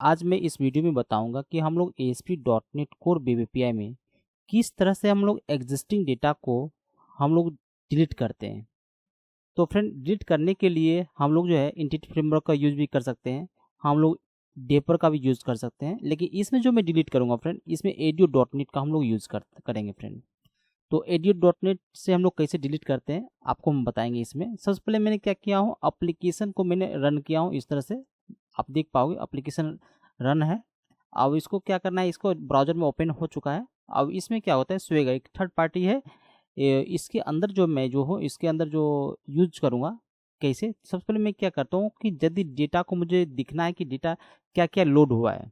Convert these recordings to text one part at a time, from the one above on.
आज मैं इस वीडियो में बताऊंगा कि हम लोग ASP.NET कोर वेब एपीआई में किस तरह से हम लोग एग्जिस्टिंग डेटा को हम लोग डिलीट करते हैं। तो फ्रेंड, डिलीट करने के लिए हम लोग जो है एंटिटी फ्रेमवर्क का यूज भी कर सकते हैं, हम लोग डेपर का भी यूज कर सकते हैं, लेकिन इसमें जो मैं डिलीट करूंगा फ्रेंड, इसमें ADO.NET का हम लोग यूज करेंगे फ्रेंड। तो ADO.NET से हम लोग कैसे डिलीट करते हैं आपको हम बताएंगे। इसमें सबसे पहले मैंने क्या किया हूँ, एप्लीकेशन को मैंने रन किया हूँ। इस तरह से आप देख पाओगे एप्लीकेशन रन है। अब इसको क्या करना है, इसको ब्राउजर में ओपन हो चुका है। अब इसमें क्या होता है, स्वेग एक थर्ड पार्टी है। इसके अंदर जो मैं जो हूँ, इसके अंदर जो यूज करूँगा कैसे, सबसे पहले मैं क्या करता हूँ कि यदि डेटा को मुझे दिखना है कि डेटा क्या क्या लोड हुआ है,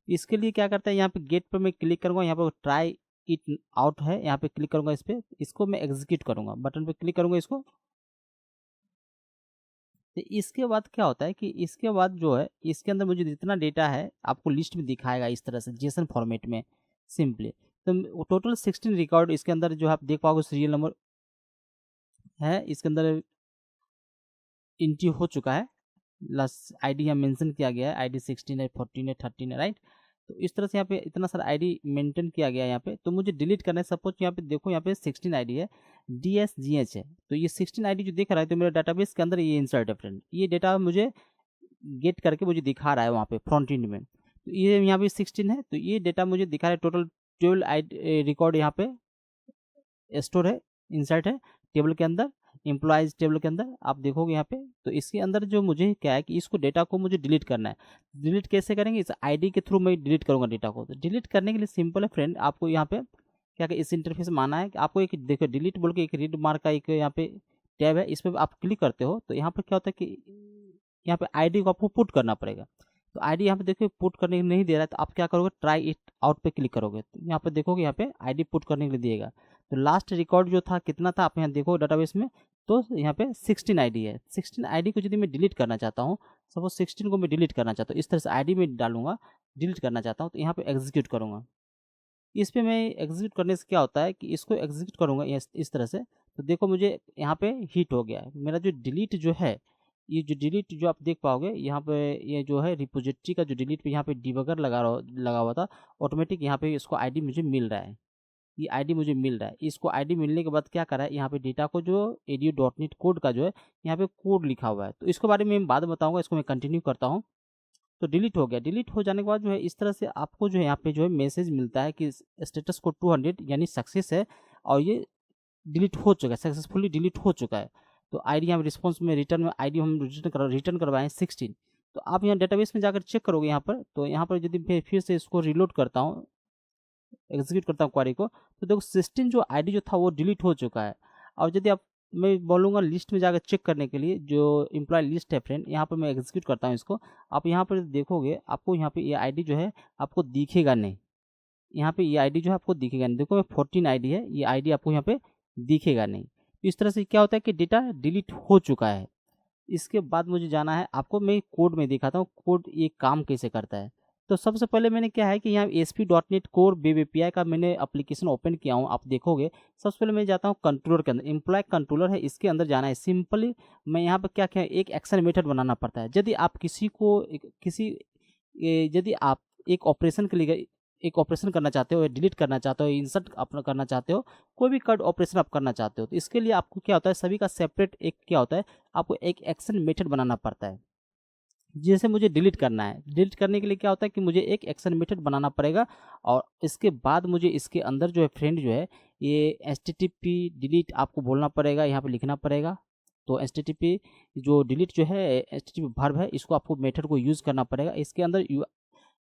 इसके लिए क्या करता है, यहाँ पे गेट पर मैं क्लिक करूँगा, यहाँ पर ट्राई इट आउट है, यहाँ पे क्लिक करूँगा इस पर, इसको मैं एग्जीक्यूट करूँगा, बटन पे क्लिक करूँगा इसको। तो इसके बाद क्या होता है कि इसके बाद जो है इसके अंदर मुझे जितना डेटा है आपको लिस्ट में दिखाएगा इस तरह से जेसन फॉर्मेट में सिंपली। तो टोटल 16 रिकॉर्ड इसके अंदर जो आप देख पाओगे सीरियल नंबर है, इसके अंदर एंट्री हो चुका है। लास्ट आईडी यहाँ मेंशन किया गया है, आईडी 16 है, 14 है, 13 है, राइट। तो इस तरह से यहाँ पे इतना सारा आईडी मेंटेन किया गया है यहाँ पे। तो मुझे डिलीट करना है, सपोज यहाँ पे देखो, यहाँ पे 16 आईडी है, DSGH है। तो ये 16 आईडी जो दिख रहा है, तो मेरे डाटाबेस के अंदर ये इंसर्ट है फ्रेंड। ये डेटा मुझे गेट करके मुझे दिखा रहा है वहाँ पे फ्रंट एंड में। तो ये यहाँ पे 16 है, तो ये डेटा मुझे दिखा रहा है। टोटल 12 आई रिकॉर्ड यहाँ पे स्टोर है, इंसर्ट है टेबल के अंदर, एम्प्लॉयज टेबल के अंदर आप देखोगे यहाँ पे। तो इसके अंदर जो मुझे क्या है कि इसको डेटा को मुझे डिलीट करना है। डिलीट कैसे करेंगे, इस आईडी के थ्रू मैं डिलीट करूँगा डेटा को। तो डिलीट करने के लिए सिंपल है फ्रेंड, आपको यहाँ पे क्या इस इंटरफेस में आना है कि आपको एक देखो डिलीट बोल के एक रीड मार्क का एक यहाँ पे टैब है, इस पर आप क्लिक करते हो तो यहाँ पर क्या होता है कि यहाँ पे आईडी को आपको पुट करना पड़ेगा। तो आईडी यहाँ पे देखो पुट करने नहीं दे रहा है, तो आप क्या करोगे, ट्राई इट आउट पे क्लिक करोगे, तो यहाँ पे देखोगे यहाँ पे आईडी पुट करने के लिए दिएगा। तो लास्ट रिकॉर्ड जो था कितना था आप यहाँ देखो डाटाबेस में, तो यहाँ पे 16 आईडी है। 16 आईडी को यदि मैं डिलीट करना चाहता हूँ, सपोज 16 को मैं डिलीट करना चाहता हूँ, इस तरह से आईडी में डालूंगा, डिलीट करना चाहता हूँ, तो यहाँ पे एग्जीक्यूट करूँगा। इस पे मैं एग्जीक्यूट करने से क्या होता है कि इसको एग्जीक्यूट करूँगा इस तरह से, तो देखो मुझे यहाँ पे हिट हो गया है। मेरा जो डिलीट जो है, ये जो डिलीट जो आप देख पाओगे यहाँ पे, ये जो है रिपोजिटरी का जो डिलीट पे यहाँ पे डिबगर लगा हुआ था, ऑटोमेटिक यहाँ पे इसको आईडी मुझे मिल रहा है। ये आईडी मुझे मिल रहा है। इसको आईडी मिलने के बाद क्या करा है, यहाँ पे डेटा को जो ADO.NET कोड का जो है यहाँ पे कोड लिखा हुआ है, तो इसके बारे में मैं बाद में बताऊंगा। इसको मैं कंटिन्यू करता हूँ। तो डिलीट हो गया। डिलीट हो जाने के बाद जो है इस तरह से आपको जो है यहाँ पे जो है मैसेज मिलता है कि स्टेटस को 200 यानी सक्सेस है, और ये डिलीट हो चुका है, सक्सेसफुली डिलीट हो चुका है। तो आईडी यहाँ रिस्पॉन्स में रिटर्न में आईडी हम रिटर्न करवाएं 16। तो आप यहाँ डेटाबेस में जाकर चेक करोगे यहाँ पर, तो यहाँ पर यदि मैं फिर से इसको रिलोड करता हूँ, एग्जीक्यूट करता हूँ क्वेरी को, तो देखो 16 जो आईडी जो था वो डिलीट हो चुका है। और यदि आप, मैं बोलूँगा लिस्ट में जाकर चेक करने के लिए, जो एम्प्लॉय लिस्ट है फ्रेंड, यहाँ पर मैं एग्जीक्यूट करता हूँ इसको। आप यहाँ पर देखोगे, आपको यहाँ पे ये आईडी जो है आपको दिखेगा नहीं। यहाँ पे ये आईडी जो है आपको दिखेगा नहीं। देखो 14 आईडी है, ये आईडी आपको यहाँ पे दिखेगा नहीं। तो इस तरह से क्या होता है कि डेटा डिलीट हो चुका है। इसके बाद मुझे जाना है, आपको मैं कोड में दिखाता हूँ कोड ये काम कैसे करता है। तो सबसे पहले मैंने क्या है कि यहाँ ASP.NET कोर वेब एपीआई का मैंने एप्लीकेशन ओपन किया हूँ, आप देखोगे। सबसे पहले मैं जाता हूँ कंट्रोलर के अंदर, एम्प्लॉय कंट्रोलर है, इसके अंदर जाना है। सिंपली मैं यहाँ पर क्या क्या एक एक्शन मेथड बनाना पड़ता है। यदि आप यदि आप एक ऑपरेशन के लिए एक ऑपरेशन करना चाहते हो, डिलीट करना चाहते हो, इंसर्ट अपना करना चाहते हो, कोई भी कट ऑपरेशन आप करना चाहते हो, तो इसके लिए आपको क्या होता है, सभी का सेपरेट एक क्या होता है, आपको एक एक्शन मेथड बनाना पड़ता है। जैसे मुझे डिलीट करना है, डिलीट करने के लिए क्या होता है कि मुझे एक एक्शन मेथड बनाना पड़ेगा, और इसके बाद मुझे इसके अंदर जो है फ्रेंड जो है ये HTTP डिलीट आपको बोलना पड़ेगा, यहाँ पे लिखना पड़ेगा। तो HTTP जो डिलीट जो है HTTP वर्ब है, इसको आपको मेथड को यूज़ करना पड़ेगा। इसके अंदर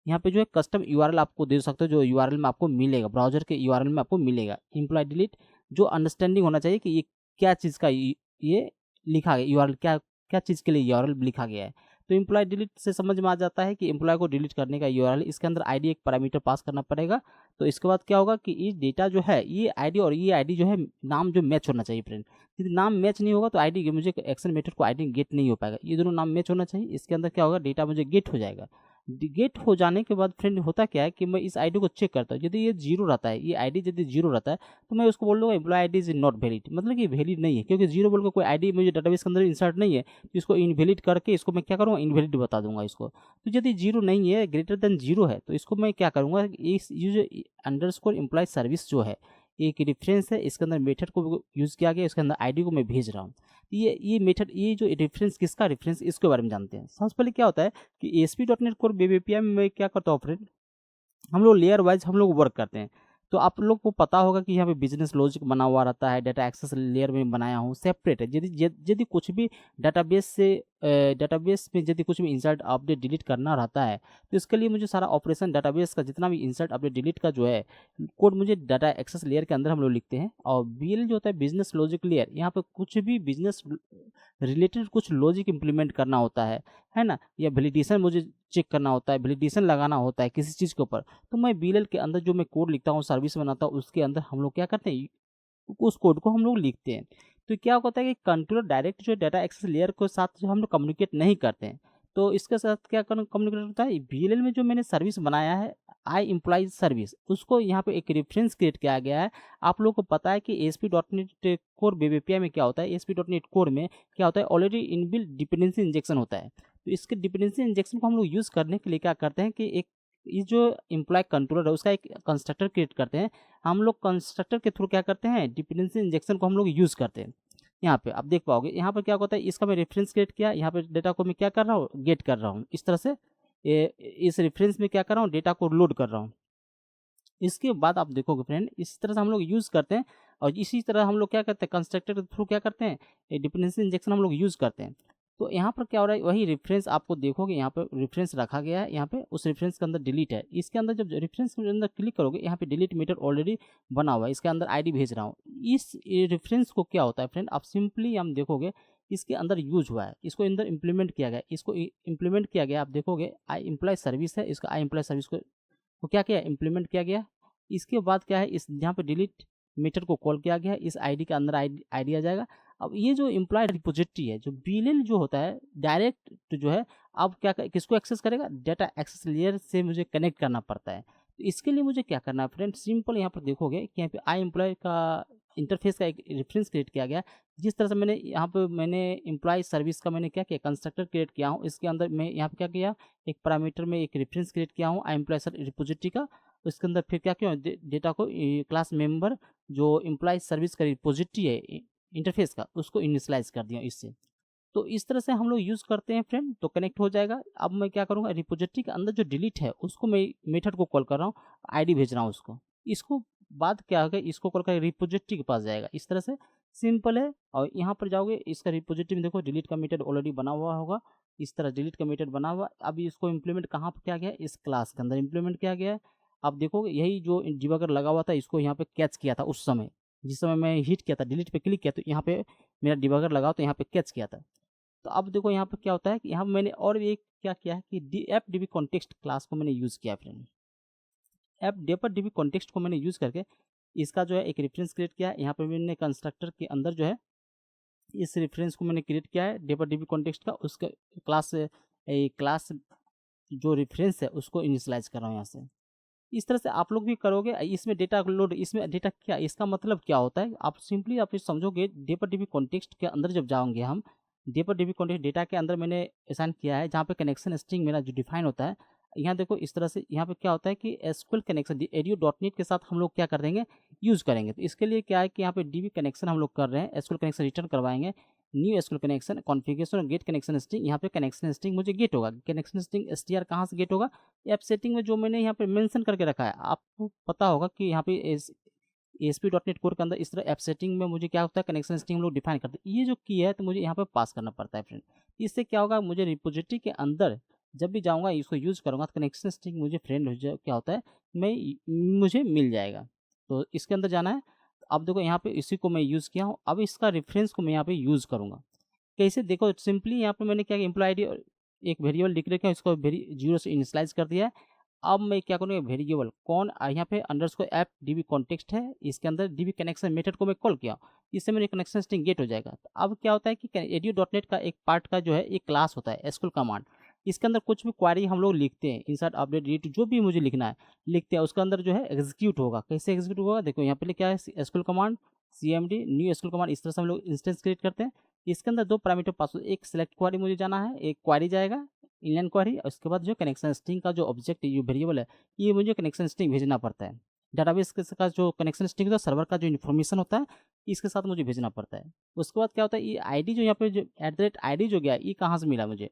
यहाँ पे जो है कस्टम URL आपको दे सकते हो, जो URL में आपको मिलेगा, ब्राउजर के URL में आपको मिलेगा। एम्प्लॉय डिलीट जो अंडरस्टैंडिंग होना चाहिए कि ये क्या चीज़ का ये लिखा गया URL, क्या क्या चीज़ के लिए URL लिखा गया है। तो एम्प्लॉय डिलीट से समझ में आ जाता है कि एम्प्लॉय को डिलीट करने का URL, इसके अंदर आईडी एक पैरामीटर पास करना पड़ेगा। तो इसके बाद क्या होगा कि ये डेटा जो है, ये आईडी और ये आईडी जो है, नाम जो मैच होना चाहिए फ्रेंड। यदि नाम मैच नहीं होगा तो आईडी मुझे एक्शन मेथड को आईडी गेट नहीं हो पाएगा। ये दोनों नाम मैच होना चाहिए। इसके अंदर क्या होगा, डेटा मुझे गेट हो जाएगा। गेट हो जाने के बाद फ्रेंड होता क्या है कि मैं इस आईडी को चेक करता हूँ, यदि ये जीरो रहता है, ये आईडी यदि जीरो रहता है तो मैं उसको बोल दूँगा employee ID is not valid, मतलब कि वैलिड नहीं है, क्योंकि जीरो बोल के कोई आईडी मुझे डाटाबेस के अंदर इंसर्ट नहीं है, तो इसको इनवैलिड करके इसको मैं क्या करूँगा, इनवैलिड बता दूंगा इसको। तो यदि जीरो नहीं है, ग्रेटर देन जीरो है, तो इसको मैं क्या करूँगा, इस ये जो अंडरस्कोर एम्प्लॉय सर्विस जो है एक रेफरेंस है, इसके अंदर मेथड को यूज़ किया गया, इसके अंदर आईडी को मैं भेज रहा हूँ। ये मेथड, ये जो रेफरेंस किसका रेफरेंस, इसके बारे में जानते हैं। सबसे पहले क्या होता है कि ASP.NET कोर वेब एपीआई में मैं क्या करता हूँ फ्रेंड, हम लोग लेयर वाइज हम लोग वर्क करते हैं। तो आप लोग को पता होगा कि यहाँ पे बिजनेस लॉजिक बना हुआ रहता है, डाटा एक्सेस लेयर में बनाया हूँ, सेपरेट है। यदि कुछ भी डाटाबेस में यदि कुछ भी इंसर्ट अपडेट डिलीट करना रहता है, तो इसके लिए मुझे सारा ऑपरेशन डाटाबेस का जितना भी इंसर्ट अपडेट डिलीट का जो है कोड मुझे डाटा एक्सेस लेयर के अंदर हम लोग लिखते हैं। और BL जो होता है बिजनेस लॉजिक लेयर, यहाँ पे कुछ भी बिजनेस रिलेटेड कुछ लॉजिक इंप्लीमेंट करना होता है ना, या वैलिडेशन मुझे चेक करना होता है, वैलिडेशन लगाना होता है किसी चीज़ के ऊपर, तो मैं BL के अंदर जो मैं कोड लिखता हूँ, सर्विस बनाता हूँ, उसके अंदर हम लोग क्या करते हैं, उस कोड को हम लोग लिखते हैं। तो क्या होता है कि कंट्रोलर डायरेक्ट जो डाटा एक्सेस लेयर के साथ जो हम लोग कम्युनिकेट नहीं करते हैं, तो इसके साथ क्या कम्युनिकेट होता है, BLL में जो मैंने सर्विस बनाया है आई एम्प्लॉय सर्विस, उसको यहाँ पे एक रेफरेंस क्रिएट किया गया है। आप लोगों को पता है कि ASP.NET कोर वेब एपीआई में क्या होता है, ASP.NET कोर में क्या होता है, ऑलरेडी इनबिल्ट डिपेंडेंसी इंजेक्शन होता है। तो इसके डिपेंडेंसी इंजेक्शन को हम लोग यूज़ करने के लिए क्या करते हैं कि एक ये जो एम्प्लॉय कंट्रोलर है उसका एक कंस्ट्रक्टर क्रिएट करते हैं। हम लोग कंस्ट्रक्टर के थ्रू क्या करते हैं, डिपेंडेंसी इंजेक्शन को हम लोग यूज़ करते हैं। यहाँ पे आप देख पाओगे, यहाँ पर क्या होता है, इसका मैं रेफरेंस क्रिएट किया, यहाँ पे डेटा को मैं क्या कर रहा हूँ, गेट कर रहा हूँ, इस तरह से इस रेफरेंस में क्या कर रहा हूँ, डेटा को लोड कर रहा हूँ। इसके बाद आप देखोगे फ्रेंड, इस तरह से हम लोग यूज़ करते हैं। और इसी तरह हम लोग क्या करते हैं, कंस्ट्रक्टर के थ्रू क्या करते हैं, डिपेंडेंसी इंजेक्शन हम लोग यूज़ करते हैं। तो यहाँ पर क्या हो रहा है, वही रेफरेंस आपको देखोगे, यहाँ पर रेफरेंस रखा गया है, यहाँ पे उस रेफरेंस के अंदर डिलीट है। इसके अंदर जब रेफरेंस के अंदर क्लिक करोगे, यहाँ पे डिलीट मेथड ऑलरेडी बना हुआ है, इसके अंदर आईडी भेज रहा हूँ। इस रेफरेंस को क्या होता है फ्रेंड, आप सिंपली हम देखोगे इसके अंदर यूज हुआ है, इसको अंदर इंप्लीमेंट किया गया, इसको इंप्लीमेंट किया गया। आप देखोगे आई एम्प्लॉय सर्विस है, इसका आई एम्प्लॉय सर्विस को क्या किया, इंप्लीमेंट किया गया। इसके बाद क्या है, इस यहाँ पे डिलीट मेथड को कॉल किया गया है, इस आईडी के अंदर आईडी आ जाएगा। अब ये जो एम्प्लॉय रिपोजिटरी है, जो BLL जो होता है डायरेक्ट जो है, अब क्या किसको एक्सेस करेगा, डाटा एक्सेस लेयर से मुझे कनेक्ट करना पड़ता है। तो इसके लिए मुझे क्या करना है फ्रेंड, सिंपल यहाँ पर देखोगे कि यहाँ पे आई एम्प्लॉय का इंटरफेस का एक रेफरेंस क्रिएट किया गया। जिस तरह से मैंने यहाँ पे मैंने एम्प्लॉय सर्विस का मैंने क्या किया, कंस्ट्रक्टर क्रिएट किया हूँ, इसके अंदर मैं यहाँ पे क्या किया, एक पैरामीटर में एक रेफरेंस क्रिएट किया हूँ आई एम्प्लॉय रिपोजिटरी का। उसके अंदर फिर क्या किया, डेटा को क्लास मेंबर जो एम्प्लॉय सर्विस का रिपोजिटरी है इंटरफेस का, उसको इनिशियलाइज कर दिया इससे। तो इस तरह से हम लोग यूज़ करते हैं फ्रेंड, तो कनेक्ट हो जाएगा। अब मैं क्या करूँगा, रिपोजिटरी के अंदर जो डिलीट है उसको मैं मेथड को कॉल कर रहा हूँ, आईडी भेज रहा हूँ उसको। इसको बाद क्या होगा, इसको कॉल कर रिपोजिटरी के पास जाएगा। इस तरह से सिंपल है। और यहाँ पर जाओगे, इसका रिपोजिटरी में देखो डिलीट का मेथड ऑलरेडी बना हुआ होगा, इस तरह डिलीट का मेथड बना हुआ। अब इसको इम्प्लीमेंट कहाँ पर किया गया है, इस क्लास के अंदर इम्प्लीमेंट किया गया है। आप देखोगे यही जो डिबगर लगा हुआ था, इसको यहाँ पे कैच किया था उस समय, जिस समय मैं हिट किया था, डिलीट पे क्लिक किया, तो यहाँ पे मेरा डिबगर लगा, तो यहाँ पे कैच किया था। तो अब देखो यहाँ पे क्या होता है कि यहाँ मैंने और भी एक क्या किया है कि FDB कॉन्टेक्स्ट क्लास को मैंने यूज़ किया फ्रेंड। FDB कॉन्टेक्स्ट को मैंने यूज़ करके इसका जो है एक रेफरेंस क्रिएट किया है। यहाँ पे मैंने कंस्ट्रक्टर के अंदर जो है इस रेफरेंस को मैंने क्रिएट किया है DB कॉन्टेक्स्ट का, उसका क्लास जो रेफरेंस है उसको इनिशियलाइज कर रहा हूँ यहाँ से। इस तरह से आप लोग भी करोगे। इसमें डेटा लोड, इसमें डेटा क्या, इसका मतलब क्या होता है, आप सिंपली आप समझोगे। DB कॉन्टेक्स्ट के अंदर जब जाओगे हम, DB कॉन्टेक्स्ट डेटा के अंदर मैंने असाइन किया है, जहाँ पे कनेक्शन स्ट्रिंग मेरा जो डिफाइन होता है। यहाँ देखो इस तरह से, यहाँ पे क्या होता है कि SQL कनेक्शन ADO.NET के साथ हम लोग क्या कर देंगे, यूज़ करेंगे। तो इसके लिए क्या है कि यहाँ पे DB कनेक्शन हम लोग कर रहे हैं, SQL कनेक्शन रिटर्न करवाएंगे, न्यू SQL कनेक्शन कॉन्फ़िगरेशन और गेट कनेक्शन स्ट्रिंग। यहाँ पे कनेक्शन स्ट्रिंग मुझे गेट होगा, कनेक्शन स्ट्रिंग STR कहाँ से गेट होगा, ऐप सेटिंग में जो मैंने यहाँ पे मेंशन करके रखा है। आपको पता होगा कि यहाँ पे ASP.NET कोर के अंदर इस तरह ऐप सेटिंग में मुझे क्या होता है, कनेक्शन स्ट्रिंग हम लोग डिफाइन करते हैं। ये जो की है तो मुझे यहाँ पे पास करना पड़ता है फ्रेंड। इससे क्या होगा, मुझे रिपोजिटरी के अंदर जब भी जाऊँगा इसको यूज़ करूँगा, तो कनेक्शन स्ट्रिंग मुझे फ्रेंड हो जाए, क्या होता है, मुझे मिल जाएगा। तो इसके अंदर जाना है। अब देखो यहाँ पे इसी को मैं यूज़ किया हूँ। अब इसका रेफरेंस को मैं यहाँ पे यूज़ करूँगा कैसे, देखो सिंपली यहाँ पे मैंने क्या किया, एम्प्लॉय आईडी एक वेरिएबल डिक्लेयर किया, इसको 0 से इनिशियलाइज कर दिया है। अब मैं क्या करूँगा, वेरिएबल कौन यहाँ पे अंडरस्कोर FDB कॉन्टेक्स्ट है, इसके अंदर DB कनेक्शन मेथड को मैं कॉल किया, इससे मेरे कनेक्शन स्ट्रिंग गेट हो जाएगा। तो अब क्या होता है कि ADO.NET का एक पार्ट का जो है एक क्लास होता है SQL कमांड, इसके अंदर कुछ भी क्वारी हम लोग लिखते हैं, इंसर्ट अपडेट डिलीट जो भी मुझे लिखना है लिखते हैं, उसके अंदर जो है एग्जीक्यूट होगा। कैसे एग्जीक्यूट होगा देखो यहाँ पे क्या है, SQL command cmd new SQL command, इस तरह से हम लोग इंस्टेंस क्रिएट करते हैं। इसके अंदर 2 पैरामीटर पास, एक सेलेक्ट क्वारी मुझे जाना है, एक क्वारी जाएगा इनलाइन क्वारी, और उसके बाद जो कनेक्शन स्ट्रिंग का जो ऑब्जेक्ट ये वेरिएबल है ये मुझे कनेक्शन स्ट्रिंग भेजना पड़ता है। डाटाबेस का जो कनेक्शन स्ट्रिंग होता है, सर्वर का जो इन्फॉर्मेशन होता है इसके साथ मुझे भेजना पड़ता है। उसके बाद क्या होता है, ये आईडी जो यहाँ पे जो @id जो गया ये कहाँ से मिला मुझे,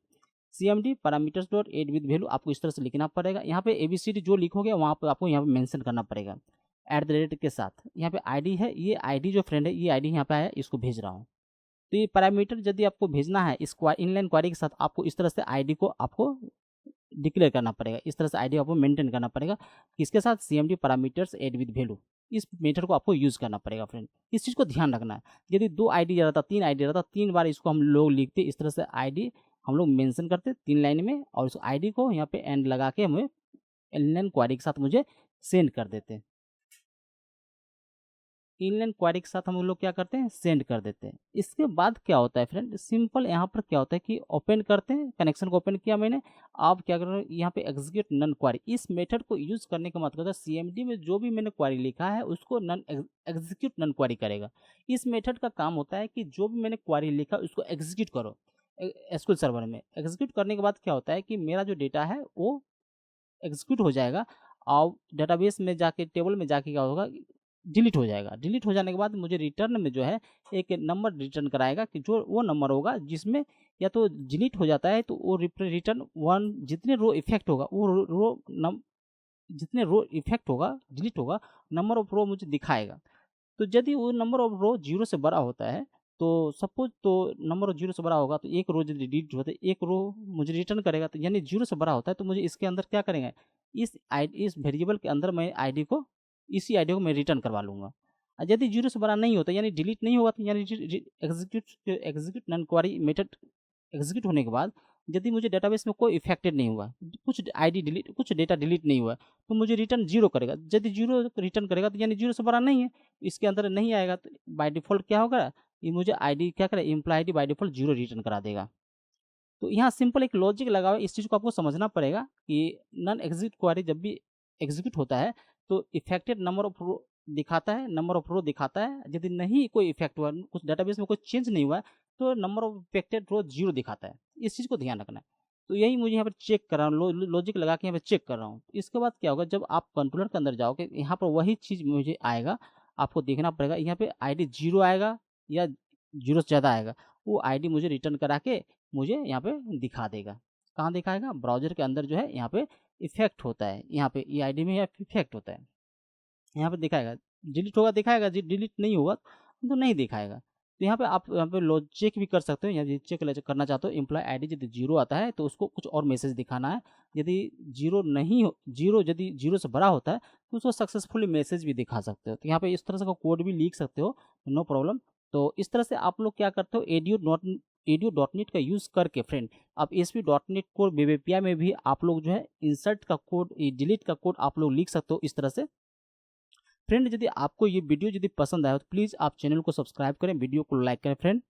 cmd parameters dot add with value आपको इस तरह से लिखना पड़ेगा। यहाँ पे ABCD जो लिखोगे वहाँ पे आपको यहाँ पे मेंशन करना पड़ेगा के साथ। यहाँ पे आईडी है, ये आईडी जो फ्रेंड है ये आईडी यहाँ पे आया, इसको भेज रहा हूँ। तो ये पैरामीटर यदि आपको भेजना है इस इनलाइन क्वारी के साथ, आपको इस तरह से आईडी को आपको डिक्लेयर करना पड़ेगा, इस तरह से आईडी आपको मेंटेन करना पड़ेगा। किसके साथ, cmd parameters add with value, इस मेथड को आपको यूज़ करना पड़ेगा फ्रेंड। इस चीज़ को ध्यान रखना है। यदि 2 आईडी रहता, 3 आईडी रहता, 3 बार इसको हम लोग लिखते, इस तरह से आईडी हम लोग मेंशन करते 3 लाइन में, और उस आईडी को यहाँ पे एंड लगा के हमें इनलाइन क्वारी के साथ मुझे सेंड कर देते। इनलाइन क्वारी के साथ हम लोग क्या करते हैं, सेंड कर देते हैं। इसके बाद क्या होता है फ्रेंड, सिंपल यहाँ पर क्या होता है कि ओपन करते हैं, कनेक्शन को ओपन किया मैंने, आप क्या कर रहे हो यहाँ पे एग्जीक्यूट नन क्वारी, इस मेथड को यूज करने का मतलब है cmd में जो भी मैंने क्वारी लिखा है उसको नन एग्जीक्यूट नन क्वारी करेगा। इस मेथड का काम होता है कि जो भी मैंने क्वारी लिखा उसको एग्जीक्यूट करो एसक्यूएल सर्वर में। एग्जीक्यूट करने के बाद क्या होता है कि मेरा जो डेटा है वो एग्जीक्यूट हो जाएगा, और डेटाबेस में जाके टेबल में जाके क्या होगा, डिलीट हो जाएगा। डिलीट हो जाने के बाद मुझे रिटर्न में जो है एक नंबर रिटर्न कराएगा, कि जो वो नंबर होगा जिसमें या तो डिलीट हो जाता है तो वो रिटर्न 1, जितने रो इफेक्ट होगा वो जितने रो इफेक्ट होगा डिलीट होगा, नंबर ऑफ रो मुझे दिखाएगा। तो यदि वो नंबर ऑफ रो 0 से बड़ा होता है, तो सपोज तो नंबर ऑफ 0 से बड़ा होगा तो एक रो यदि डिलीट होता है, एक रो मुझे रिटर्न करेगा। तो यानी 0 से बड़ा होता है तो मुझे इसके अंदर क्या करेंगे, इस वेरिएबल के अंदर मैं आईडी को, इसी आईडी को मैं रिटर्न करवा लूँगा। और यदि 0 से बड़ा नहीं होता यानी डिलीट नहीं होगा, तो यानी एग्जीक्यूट नन क्वारी मेथड एग्जीक्यूट होने के बाद यदि मुझे डेटाबेस में कोई इफेक्टेड नहीं हुआ, कुछ डेटा डिलीट नहीं हुआ, तो मुझे रिटर्न 0 करेगा। यदि 0 रिटर्न करेगा तो यानी 0 से बड़ा नहीं है, इसके अंदर नहीं आएगा, तो बाय डिफ़ॉल्ट क्या होगा, ये मुझे आईडी क्या करेगा, employee ID by default 0 return करा देगा। तो यहाँ सिंपल एक लॉजिक लगा हुआ है, इस चीज़ को आपको समझना पड़ेगा कि नन एग्जिट क्वारी जब भी एग्जीक्यूट होता है तो इफेक्टेड नंबर ऑफ रो दिखाता है, नंबर ऑफ रो दिखाता है। यदि नहीं कोई इफेक्ट हुआ, कुछ डेटाबेस में कोई चेंज नहीं हुआ है, तो नंबर ऑफ इफेक्टेड रो 0 दिखाता है। इस चीज़ को ध्यान रखना है। तो यही मुझे यहाँ पर चेक कर रहा हूँ, लॉजिक लगा के यहाँ पर चेक कर रहा हूँ। इसके बाद क्या होगा, जब आप कंट्रोलर के अंदर जाओगे यहाँ पर वही चीज़ मुझे आएगा, आपको देखना पड़ेगा यहाँ पे आईडी 0 आएगा या 0 से ज़्यादा आएगा, वो आईडी मुझे रिटर्न करा के मुझे यहाँ पे दिखा देगा। कहाँ दिखाएगा, ब्राउज़र के अंदर जो है यहाँ पे इफेक्ट होता है, यहाँ पे ये आईडी में इफेक्ट होता है, यहाँ पे दिखाएगा। डिलीट होगा दिखाएगा, डिलीट नहीं होगा तो नहीं दिखाएगा। तो यहाँ पे आप यहाँ पे लो चेक भी कर सकते हो, यदि चेक करना चाहते हो एम्प्लॉय आईडी यदि 0 आता है तो उसको कुछ और मैसेज दिखाना है। यदि 0 नहीं हो, 0 यदि 0 से बड़ा होता है तो उसको सक्सेसफुली मैसेज भी दिखा सकते हो। तो यहाँ पे इस तरह से कोड भी लिख सकते हो, नो प्रॉब्लम। तो इस तरह से आप लोग क्या करते हो, edu.net का यूज़ करके फ्रेंड आप ASP.NET कोड वेब API में भी आप लोग जो है इंसर्ट का कोड, डिलीट का कोड आप लोग लिख सकते हो इस तरह से। फ्रेंड यदि आपको ये वीडियो यदि पसंद आया तो प्लीज़ आप चैनल को सब्सक्राइब करें, वीडियो को लाइक करें फ्रेंड।